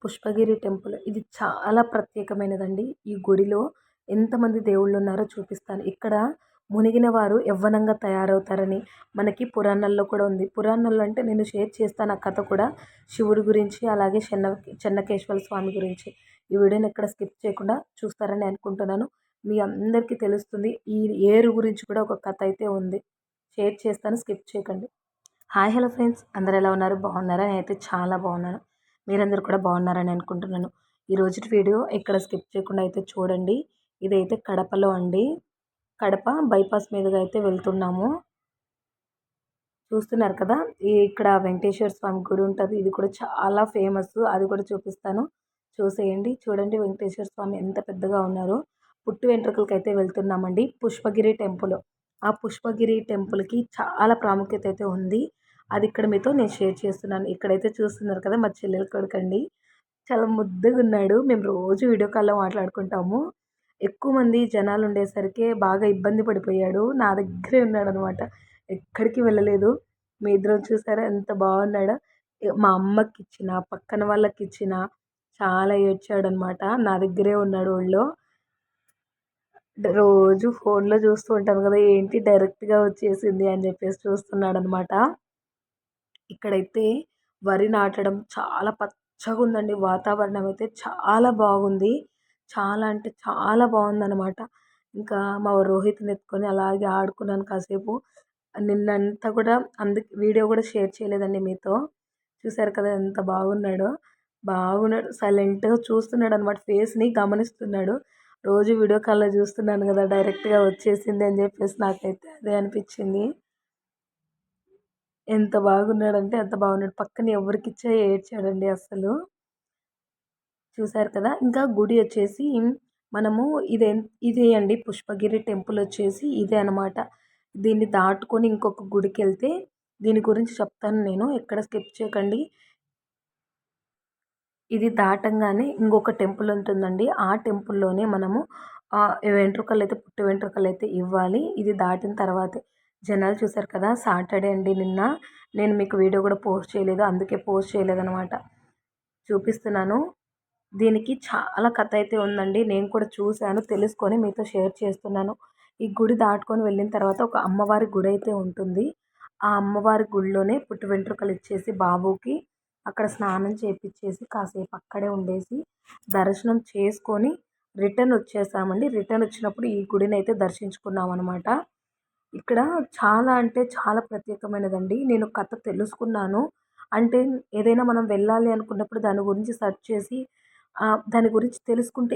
Pushpagiri temple ఇది చాలా ప్రత్యేకమైనదండి. ఈ గుడిలో ఎంతమంది దేవుళ్ళున్నారో చూపిస్తాను. ఇక్కడ మునిగిన వారు యవ్వనంగా తయారవుతారని మనకి పురాణాల్లో కూడా ఉంది. పురాణాల్లో అంటే నేను షేర్ చేస్తాను ఆ కథ కూడా. శివుడి గురించి అలాగే చెన్నకేశవ స్వామి గురించి. ఈ వీడియోని ఎక్కడ స్కిప్ చేయకుండా చూస్తారని అనుకుంటున్నాను. మీ అందరికీ తెలుస్తుంది. ఈ ఏరు గురించి కూడా ఒక కథ అయితే ఉంది. షేర్ చేస్తాను, స్కిప్ చేయకండి. హాయ్ హలో ఫ్రెండ్స్, అందరు ఎలా ఉన్నారు? బాగున్నారా? నేనైతే చాలా బాగున్నాను. మీరందరూ కూడా బాగున్నారని అనుకుంటున్నాను. ఈ రోజు వీడియో ఎక్కడ స్కిప్ చేయకుండా అయితే చూడండి. ఇదైతే కడపలో అండి. కడప బైపాస్ మీదుగా అయితే వెళ్తున్నాము. చూస్తున్నారు కదా, ఇక్కడ వెంకటేశ్వర స్వామి గుడి ఉంటుంది. ఇది కూడా చాలా ఫేమస్. అది కూడా చూపిస్తాను, చూసేయండి. చూడండి వెంకటేశ్వర స్వామి ఎంత పెద్దగా ఉన్నారు. పుట్టు వెంట్రుకలకి అయితే వెళ్తున్నామండి. పుష్పగిరి టెంపుల్. ఆ పుష్పగిరి టెంపుల్కి చాలా ప్రాముఖ్యత అయితే ఉంది. అది ఇక్కడ మీతో నేను షేర్ చేస్తున్నాను. ఇక్కడైతే చూస్తున్నారు కదా, మా చెల్లెల కొడుకండి. చాలా ముద్దుగా ఉన్నాడు. మేము రోజు వీడియో కాల్లో మాట్లాడుకుంటాము. ఎక్కువ మంది జనాలు ఉండేసరికి బాగా ఇబ్బంది పడిపోయాడు. నా దగ్గరే ఉన్నాడనమాట. ఎక్కడికి వెళ్ళలేదు. మీ ఇద్దరం చూసారా ఎంత బాగున్నాడో. మా అమ్మకి ఇచ్చిన, పక్కన వాళ్ళకి ఇచ్చిన, చాలా ఏడ్చాడనమాట. నా దగ్గరే ఉన్నాడు ఊళ్ళో. రోజు ఫోన్లో చూస్తూ ఉంటాను కదా, ఏంటి డైరెక్ట్గా వచ్చేసింది అని చెప్పేసి చూస్తున్నాడనమాట. ఇక్కడైతే వరి నాటడం చాలా పచ్చగా ఉందండి. వాతావరణం అయితే చాలా బాగుంది. చాలా అంటే చాలా బాగుందనమాట. ఇంకా మా రోహిత్‌ని ఎత్తుకొని అలాగే ఆడుకున్నాను కాసేపు. నిన్నంతా కూడా అందుకే వీడియో కూడా షేర్ చేయలేదండి మీతో. చూసారు కదా ఎంత బాగున్నాడో. బాగున్నాడు. సైలెంట్‌గా చూస్తున్నాడనమాట. ఫేస్‌ని గమనిస్తున్నాడు. రోజు వీడియో కాల్‌లో చూస్తున్నాను కదా, డైరెక్ట్‌గా వచ్చేసింది అని చెప్పేసి నాకైతే అదే అనిపించింది. ఎంత బాగున్నాడంటే అంత బాగున్నాడు. పక్కన ఎవరికిచ్చా ఏడ్చాడండి అస్సలు. చూసారు కదా. ఇంకా గుడి వచ్చేసి మనము ఇదే అండి పుష్పగిరి టెంపుల్ వచ్చేసి ఇదే అనమాట. దీన్ని దాటుకొని ఇంకొక గుడికెళ్తే దీని గురించి చెప్తాను నేను. ఎక్కడ స్కిప్ చేయకండి. ఇది దాటంగానే ఇంకొక టెంపుల్ ఉంటుందండి. ఆ టెంపుల్‌లోనే మనము పుట్టు వెంట్రుకలైతే ఇవ్వాలి. ఇది దాటిన తర్వాతే. జనాలు చూసారు కదా, సాటర్డే అండి నిన్న. నేను మీకు వీడియో కూడా పోస్ట్ చేయలేదు. అందుకే పోస్ట్ చేయలేదనమాట. చూపిస్తున్నాను. దీనికి చాలా కథ అయితే ఉందండి. నేను కూడా చూశాను, తెలుసుకొని మీతో షేర్ చేస్తున్నాను. ఈ గుడి దాటుకొని వెళ్ళిన తర్వాత ఒక అమ్మవారి గుడి అయితే ఉంటుంది. ఆ అమ్మవారి గుడిలోనే పుట్టు వెంట్రుకలు ఇచ్చేసి బాబుకి అక్కడ స్నానం చేపిచ్చేసి కాసేపు అక్కడే ఉండేసి దర్శనం చేసుకొని రిటర్న్ వచ్చేసామండి. రిటర్న్ వచ్చినప్పుడు ఈ గుడిని అయితే దర్శించుకున్నాం అనమాట. ఇక్కడ చాలా అంటే చాలా ప్రత్యేకమైనదండి. నేను కథ తెలుసుకున్నాను. అంటే ఏదైనా మనం వెళ్ళాలి అనుకున్నప్పుడు దాని గురించి సెర్చ్ చేసి దాని గురించి తెలుసుకుంటే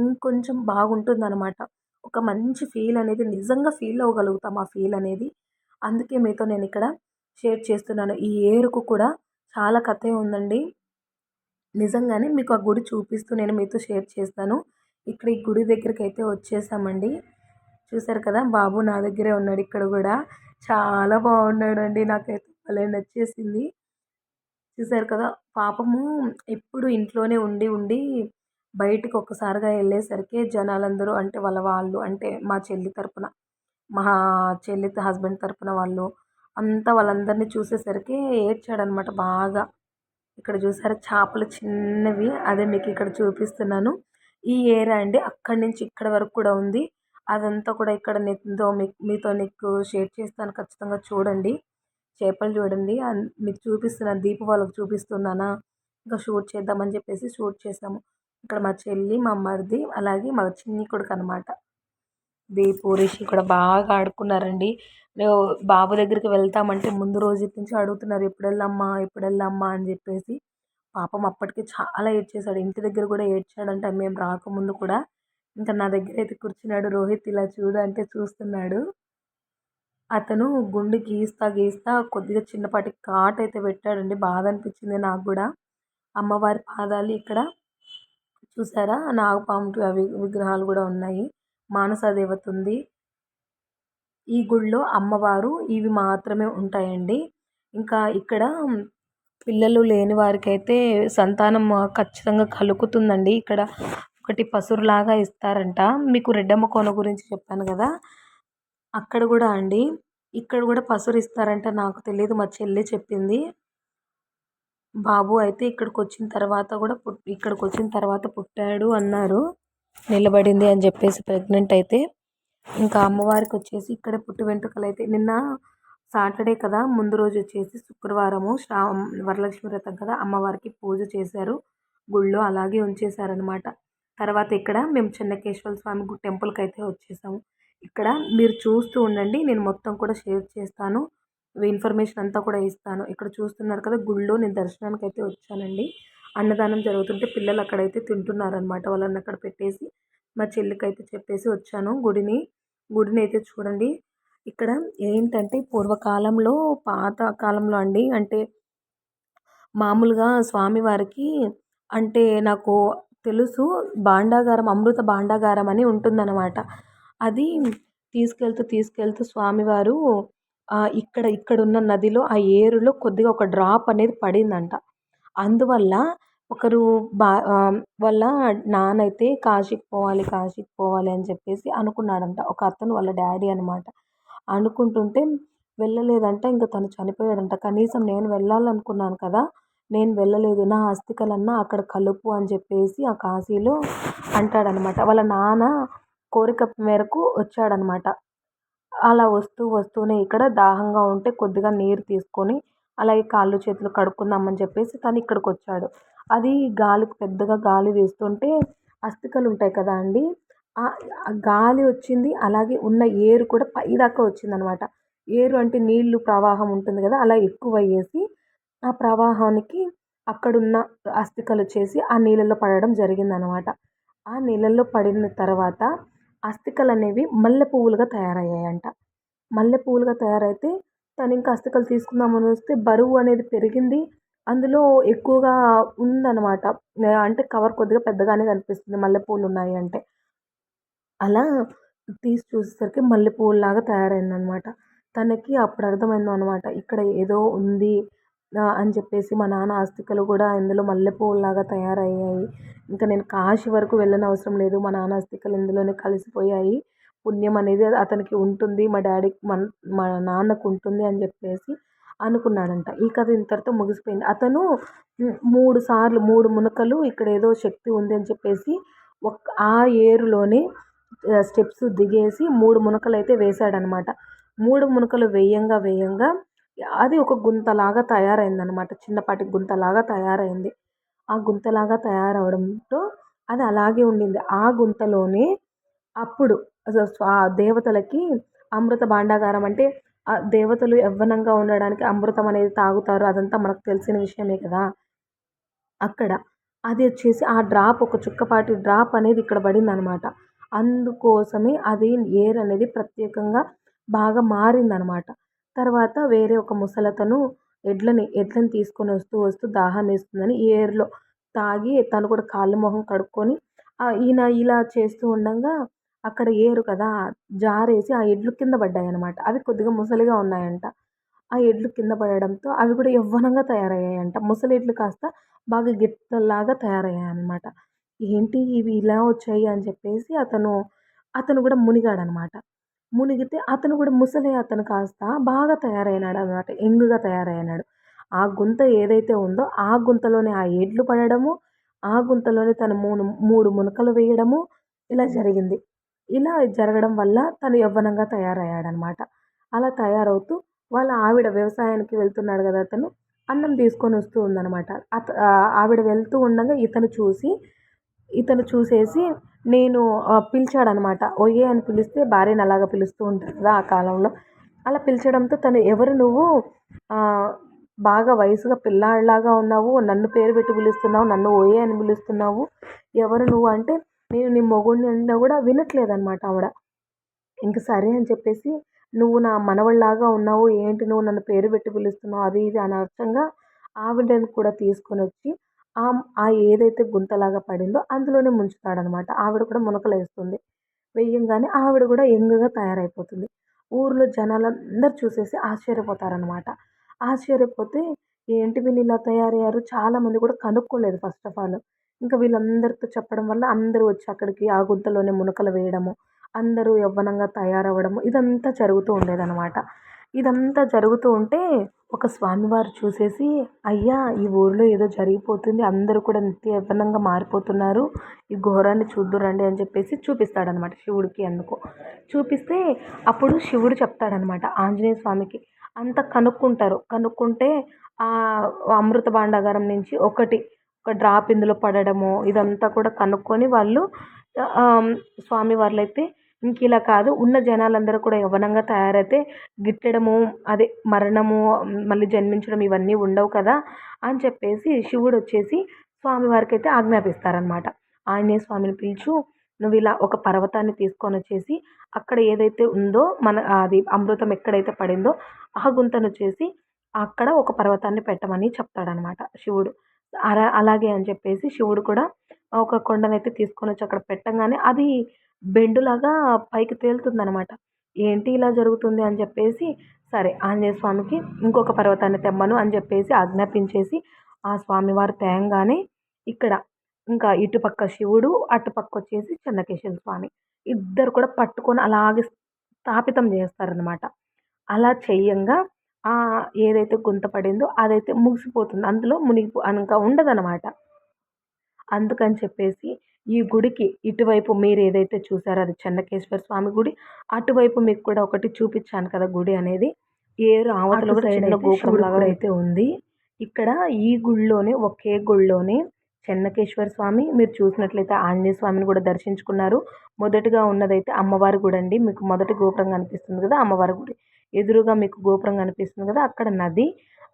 ఇంకొంచెం బాగుంటుందనమాట. ఒక మంచి ఫీల్ అనేది నిజంగా ఫీల్ అవ్వగలుగుతాం ఆ ఫీల్ అనేది. అందుకే మీతో నేనిక్కడ షేర్ చేస్తున్నాను. ఈ ఏరుకు కూడా చాలా కథే ఉందండి. నిజంగానే మీకు ఆ గుడి చూపిస్తూ నేను మీతో షేర్ చేస్తాను. ఇక్కడ ఈ గుడి దగ్గరికైతే వచ్చేసామండి. చూసారు కదా, బాబు నా దగ్గరే ఉన్నాడు ఇక్కడ గూడా. చాలా బాగున్నాడండి. నాకైతే భలే నచ్చేసింది. చూసారు కదా, పాపము ఎప్పుడు ఇంట్లోనే ఉండి ఉండి బయటికి ఒక్కసారిగా వెళ్ళేసరికి జనాలందరూ అంటే వాళ్ళు అంటే మా చెల్లి తరపున, మా చెల్లి హస్బెండ్ తరపున వాళ్ళు అంతా వాళ్ళందరినీ చూసేసరికి ఏడ్చాడనమాట బాగా. ఇక్కడ చూసారా చేపలు చిన్నవి, అదే మీకు ఇక్కడ చూపిస్తున్నాను. ఈ ఏరియా అండి అక్కడి నుంచి ఇక్కడి వరకు కూడా ఉంది. అదంతా కూడా ఇక్కడ మీతో నీకు షేర్ చేస్తాను, ఖచ్చితంగా చూడండి. చేపలు చూడండి. మీకు చూపిస్తున్నాను, దీపు వాళ్ళకి చూపిస్తున్నానా, ఇంకా షూట్ చేద్దామని చెప్పేసి షూట్ చేసాము. ఇక్కడ మా చెల్లి, మా మరిది, అలాగే మా చిన్ని కొడుకు అనమాట. దీపు, రిషి కూడా బాగా ఆడుకున్నారండి. మేము బాబు దగ్గరికి వెళ్తామంటే ముందు రోజు నుంచి అడుగుతున్నారు, ఎప్పుడు వెళ్దామా అని చెప్పేసి. పాపం అప్పటికి చాలా ఏడ్చేశాడు. ఇంటి దగ్గర కూడా ఏడ్చాడంట మేము రాకముందు కూడా. ఇంకా నా దగ్గర అయితే కూర్చున్నాడు. రోహిత్ ఇలా చూడు అంటే చూస్తున్నాడు. అతను గుండు గీస్తా గీస్తా కొద్దిగా చిన్నపాటి ఘాటైతే పెట్టాడండి. బాధ అనిపించింది నాకు గూడా. అమ్మవారి పాదాలు ఇక్కడ చూసారా, నాగపాము అవి విగ్రహాలు గూడా ఉన్నాయి. మానస దేవత ఉంది. ఈ గుడిలో అమ్మవారు ఇవి మాత్రమే ఉంటాయండి. ఇంకా ఇక్కడ పిల్లలు లేని వారికైతే సంతానం ఖచ్చితంగా కలుగుతుందండి. ఇక్కడ ఒకటి పసురులాగా ఇస్తారంట. మీకు రెడ్డమ్మ కోన గురించి చెప్పాను గదా, అక్కడ గూడా అండి ఇక్కడ గూడా పసురు ఇస్తారంట. నాకు తెలీదు, మా చెల్లి చెప్పింది. బాబు అయితే ఇక్కడికొచ్చిన తర్వాత గూడా ఇక్కడికొచ్చిన తర్వాత పుట్టాడు అన్నారు. నిలబడింది అని జెప్పేసి ప్రెగ్నెంట్ అయితే. ఇంకా అమ్మవారికొచ్చేసి ఇక్కడే పుట్టు వెంట్రుకలైతే నిన్న సాటర్డే కదా! ముందు రోజొచ్చేసి శుక్రవారము వరలక్ష్మి వ్రతం కదా! అమ్మవారికి పూజ చేశారు గుళ్ళో. అలాగే ఉంచేశారనమాట. తర్వాత ఇక్కడ మేము చెన్నకేశవ స్వామి టెంపుల్‌కైతే వచ్చేసాము. ఇక్కడ మీరు చూస్తూ ఉండండి. నేను మొత్తం కూడా షేర్ చేస్తాను. ఇన్ఫర్మేషన్ అంతా కూడా ఇస్తాను. ఇక్కడ చూస్తున్నారు కదా! గుళ్ళో నేను దర్శనానికైతే వచ్చానండి. అన్నదానం జరుగుతుంటే పిల్లలు అక్కడైతే తింటున్నారనమాట. వాళ్ళని అక్కడ పెట్టేసి మా చెల్లికైతే చెప్పేసి వచ్చాను గుడినైతే చూడండి. ఇక్కడ ఏంటంటే పూర్వకాలంలో పాత కాలంలో అండి అంటే మామూలుగా స్వామివారికి అంటే నాకు తెలుసు భాండాగారం, అమృత భాండాగారం అని ఉంటుందన్నమాట. అది తీసుకెళ్తూ స్వామివారు ఇక్కడున్న నదిలో ఆ ఏరులో కొద్దిగా ఒక డ్రాప్ అనేది పడిందంట. అందువల్ల ఒకరు వాళ్ళ నాన్నయితే కాశీకి పోవాలి అని చెప్పేసి అనుకున్నాడంట. ఒక అతను వాళ్ళ డ్యాడీ అనమాట. అనుకుంటుంటే వెళ్ళలేదంట. ఇంక తను చనిపోయాడంట. కనీసం నేను వెళ్ళాలనుకున్నాను కదా! నేను వెళ్ళలేదు. నా అస్థికలన్నా అక్కడ కలుపు అని చెప్పేసి ఆ కాశీలో అంటాడనమాట. వాళ్ళ నాన్న కోరిక మేరకు వచ్చాడనమాట. అలా వస్తూనే ఇక్కడ దాహంగా ఉంటే కొద్దిగా నీరు తీసుకొని అలాగే కాళ్ళు చేతులు కడుక్కుందామని చెప్పేసి తను ఇక్కడికొచ్చాడు. అది పెద్దగా గాలి వీస్తుంటే అస్థికలుంటాయి కదా అండీ! ఆ గాలి వచ్చింది. అలాగే ఉన్న ఏరు కూడా పైదాకా వచ్చిందనమాట. ఏరు అంటే నీళ్ళు ప్రవాహం ఉంటుంది గదా! అలా ఎక్కువయ్యేసి ఆ ప్రవాహానికి అక్కడున్న అస్థికలొచ్చేసి ఆ నీళ్ళలో పడడం జరిగిందనమాట. ఆ నీళ్ళల్లో పడిన తర్వాత అస్థికలనేవి మల్లె పువ్వులుగా తయారయ్యాయంట. మల్లె పువ్వులుగా తయారైతే తనింక అస్థికలు తీసుకుందామని వస్తే బరువు అనేది పెరిగింది. అందులో ఎక్కువగా ఉందనమాట. అంటే కవర్ కొద్దిగా పెద్దగానే కనిపిస్తుంది మల్లె పువ్వులున్నాయి అంటే. అలా తీసి చూసేసరికి మల్లె పువ్వులాగా తయారైందనమాట. తనకి అప్పుడు అర్థమైందనమాట. ఇక్కడ ఏదో ఉంది అని చెప్పేసి మా నాన్న అస్థికలు కూడా ఇందులో మల్లె పువ్వులాగా తయారయ్యాయి. ఇంక నేను కాశీ వరకు వెళ్ళనవసరం లేదు. మా నాన్న అస్థికలు ఇందులోనే కలిసిపోయాయి. పుణ్యం అనేది అతనికి ఉంటుంది. మా నాన్నకు ఉంటుంది అని చెప్పేసి అనుకున్నాడంట. ఈ కథ ఇంతటితో ముగిసిపోయింది. అతను 3 సార్లు 3 మునకలు ఇక్కడ ఏదో శక్తి ఉంది అని చెప్పేసి ఆ ఏరులోనే స్టెప్స్ దిగేసి 3 మునకలైతే వేశాడనమాట. 3 మునకలు వేయంగా అది ఒక గుంతలాగా తయారైందనమాట. చిన్నపాటి గుంతలాగా తయారైంది. ఆ గుంతలాగా తయారవ్వడంతో అది అలాగే ఉండింది. ఆ గుంతలోనే అప్పుడు దేవతలకి అమృత భాండాగారం అంటే దేవతలు యవ్వనంగా ఉండడానికి అమృతం అనేది తాగుతారు. అదంతా మనకు తెలిసిన విషయమే కదా! అక్కడ అది వచ్చేసి ఆ డ్రాప్ ఒక చుక్కపాటి డ్రాప్ అనేది ఇక్కడ పడిందనమాట. అందుకోసమే అది ఏరనేది ప్రత్యేకంగా బాగా మారిందనమాట. తర్వాత వేరే ఒక ముసలతను ఎడ్లని తీసుకొని వస్తూ దాహమేస్తుందని ఈ ఏరులో తాగి తను కూడా కాళ్ళు, మొహం కడుక్కొని ఈయన ఇలా చేస్తూ ఉండంగా అక్కడ ఏరు కదా! జారేసి ఆ ఎడ్లు కింద పడ్డాయనమాట. అవి కొద్దిగా ముసలిగా ఉన్నాయంట. ఆ ఎడ్లు కింద పడడంతో అవి కూడా యవ్వనంగా తయారయ్యాయంట. ముసలెడ్లు కాస్త బాగా గిత్తల్లాగా తయారయ్యాయనమాట. ఏంటి ఇవి ఇలా వచ్చాయి అని చెప్పేసి అతను కూడా మునిగాడనమాట. మునిగితే అతను కూడా ముసలి అతను కాస్త బాగా తయారైనాడనమాట. యంగ్‌గా తయారైనాడు. ఆ గుంత ఏదైతే ఉందో ఆ గుంతలోనే ఆ ఎడ్లు పడడము, ఆ గుంతలోనే తను 3 మునకలు వేయడము ఇలా జరిగింది. ఇలా జరగడం వల్ల తను యవ్వనంగా తయారయ్యాడనమాట. అలా తయారవుతూ వాళ్ళ ఆవిడ వ్యవసాయానికి వెళ్తున్నాడు గదా అతను. అన్నం తీసుకొని వస్తూ ఉందనమాట. ఆవిడ వెళ్తూ ఉండంగా ఇతను చూసేసి నేను పిలిచాడనమాట. ఒయే అని పిలిస్తే భార్యని అలాగా పిలుస్తూ ఉంటారు కదా ఆ కాలంలో. అలా పిలిచడంతో తను ఎవరు నువ్వు బాగా వయసుగా పిల్లాడిలాగా ఉన్నావు. నన్ను పేరు పెట్టి పిలుస్తున్నావు. నన్ను ఓయే అని పిలుస్తున్నావు. ఎవరు నువ్వు అంటే నేను నీ మొగుడిని అన్నా కూడా వినట్లేదనమాట ఆవిడ. ఇంక సరే అని చెప్పేసి నువ్వు నా మనవడిలాగా ఉన్నావు. ఏంటి నువ్వు నన్ను పేరు పెట్టి పిలుస్తున్నావు అది ఇది అనవసరంగా ఆవిడని కూడా తీసుకొనొచ్చి ఆ ఏదైతే గుంతలాగా పడిందో అందులోనే ముంచుతాడనమాట. ఆవిడ కూడా మునకలేస్తుంది. వెయ్యంగానే ఆవిడ కూడా యంగ్‌గా తయారైపోతుంది. ఊర్లో జనాలందరూ చూసేసి ఆశ్చర్యపోతారనమాట. ఆశ్చర్యపోతే ఏంటి వీళ్ళు ఇలా తయారయ్యారు? చాలామంది కూడా కనుక్కోలేదు ఫస్ట్ ఆఫ్ ఆల్. ఇంకా వీళ్ళందరితో చెప్పడం వల్ల అందరూ వచ్చి అక్కడికి ఆ గుంతలోనే మునకలు వేయడము, అందరూ యవ్వనంగా తయారవ్వడము ఇదంతా జరుగుతూ ఉండేదనమాట. ఇదంతా జరుగుతూ ఉంటే ఒక స్వామివారు చూసేసి, అయ్యా ఈ ఊరిలో ఏదో జరిగిపోతుంది, అందరూ కూడా నిత్య యవ్వనంగా మారిపోతున్నారు, ఈ ఘోరాన్ని చూద్దురండి అని చెప్పేసి చూపిస్తాడనమాట శివుడికి ఎందుకో. చూపిస్తే అప్పుడు శివుడు చెప్తాడనమాట ఆంజనేయ స్వామికి. అంతా కనుక్కుంటారు. కనుక్కుంటే అమృత భాండాగారం నుంచి ఒక డ్రాప్ ఇందులో పడడము ఇదంతా కూడా కనుక్కొని వాళ్ళు స్వామివార్లైతే ఇంకిలా కాదు, ఉన్న జనాలందరూ కూడా యవ్వనంగా తయారైతే గిట్టడము, అదే మరణము, మళ్ళీ జన్మించడం ఇవన్నీ ఉండవు కదా అని చెప్పేసి శివుడొచ్చేసి స్వామివారికైతే ఆజ్ఞాపిస్తారనమాట. ఆంజనేయ స్వామిని పిలుచు, నువ్విలా ఒక పర్వతాన్ని తీసుకొనొచ్చేసి అక్కడ ఏదైతే ఉందో అది అమృతం ఎక్కడైతే పడిందో ఆ గుంతనొచ్చేసి అక్కడ ఒక పర్వతాన్ని పెట్టమని చెప్తాడనమాట శివుడు. అలాగే అని చెప్పేసి శివుడు కూడా ఒక కొండనైతే తీసుకొనొచ్చి అక్కడ పెట్టంగానే అది బెండులాగా పైకి తేలుతుందనమాట. ఏంటి ఇలా జరుగుతుంది అని చెప్పేసి, సరే ఆంజనేయ స్వామికి ఇంకొక పర్వతాన్ని తెమ్మను అని చెప్పేసి ఆజ్ఞాపించేసి, ఆ స్వామివారు తేంగానే ఇక్కడ ఇంకా ఇటుపక్క శివుడు, అటుపక్కొచ్చేసి చెన్నకేశవ స్వామి. ఇద్దరు కూడా పట్టుకొని అలాగే స్థాపితం చేస్తారనమాట. అలా చెయ్యంగా ఏదైతే గుంత పడిందో అదైతే ముగిసిపోతుంది. అందులో ఇంకా ఉండదనమాట. అందుకని చెప్పేసి ఈ గుడికి ఇటువైపు మీరేదైతే చూసారో అది చెన్నకేశ్వర స్వామి గుడి. అటువైపు మీకు కూడా ఒకటి చూపిచ్చాను కదా గుడి అనేది. ఏరు అవతల కూడా చిన్న గోపురంలాగా అయితే ఉంది. ఇక్కడ ఈ గుడిలోనే ఒకే గుడిలోనే చెన్నకేశ్వర స్వామి, మీరు చూసినట్లయితే ఆంజనేయ స్వామిని కూడా దర్శించుకున్నారు. మొదటగా ఉన్నదైతే అమ్మవారి గుడి అండి. మీకు మొదటి గోపురం కనిపిస్తుంది కదా అమ్మవారి గుడి. ఎదురుగా మీకు గోపురం కనిపిస్తుంది కదా అక్కడ నది.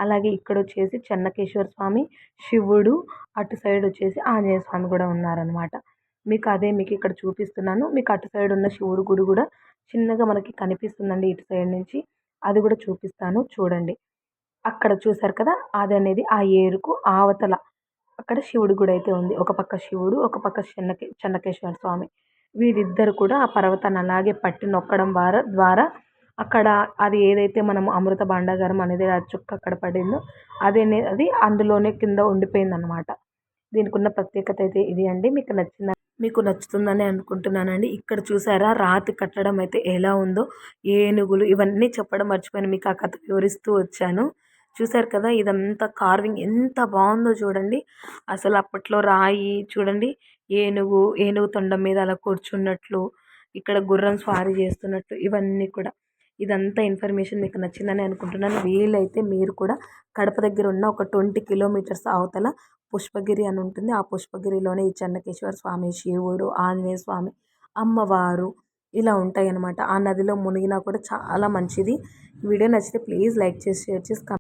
అలాగే ఇక్కడొచ్చేసి చెన్నకేశ్వర స్వామి, శివుడు, అటు సైడ్ వచ్చేసి ఆంజనేయ స్వామి కూడా ఉన్నారనమాట. మీకు ఇక్కడ చూపిస్తున్నాను. మీకు అటు సైడ్ ఉన్న శివుడు గుడి కూడా చిన్నగా మనకి కనిపిస్తుందండి ఇటు సైడ్ నుంచి. అది కూడా చూపిస్తాను చూడండి. అక్కడ చూసారు కదా అదనేది ఆ ఏరుకు ఆవతల అక్కడ శివుడి గుడి అయితే ఉంది. ఒక పక్క శివుడు, ఒక పక్క చెన్నకేశ్వర స్వామి. వీరిద్దరు కూడా ఆ పర్వతాన్ని అలాగే పట్టి నొక్కడం ద్వారా అక్కడ అది ఏదైతే మనం అమృత భాండాగారం అనేది ఆ చుక్క అక్కడ పడిందో అది అందులోనే కింద ఉండిపోయిందనమాట. దీనికి ఉన్న ప్రత్యేకత అయితే ఇది అండి. మీకు నచ్చుతుందని అనుకుంటున్నానండి. ఇక్కడ చూసారా రాతి కట్టడం అయితే ఎలా ఉందో, ఏనుగులు ఇవన్నీ చెప్పడం మర్చిపోయాను. మీకు ఆ కథ వివరిస్తూ వచ్చాను. చూసారు కదా ఇదంతా కార్వింగ్ ఎంత బాగుందో చూడండి. అసలు అప్పట్లో రాయి చూడండి, ఏనుగు తొండం మీద అలా కూర్చున్నట్లు, ఇక్కడ గుర్రం స్వారీ చేస్తున్నట్టు ఇవన్నీ కూడా. ఇదంతా ఇన్ఫర్మేషన్ మీకు నచ్చిందని అనుకుంటున్నాను. వీలైతే మీరు కూడా కడప దగ్గర ఉన్న ఒక 20 కిలోమీటర్స్ అవతల పుష్పగిరి అని ఉంటుంది. ఆ పుష్పగిరిలోనే ఈ చెన్నకేశ్వర స్వామి, శివుడు, ఆంజనేయ స్వామి, అమ్మవారు ఇలా ఉంటాయన్నమాట. ఆ నదిలో మునిగినా కూడా చాలా మంచిది. వీడియో నచ్చితే ప్లీజ్ లైక్ చేసి షేర్ చేసి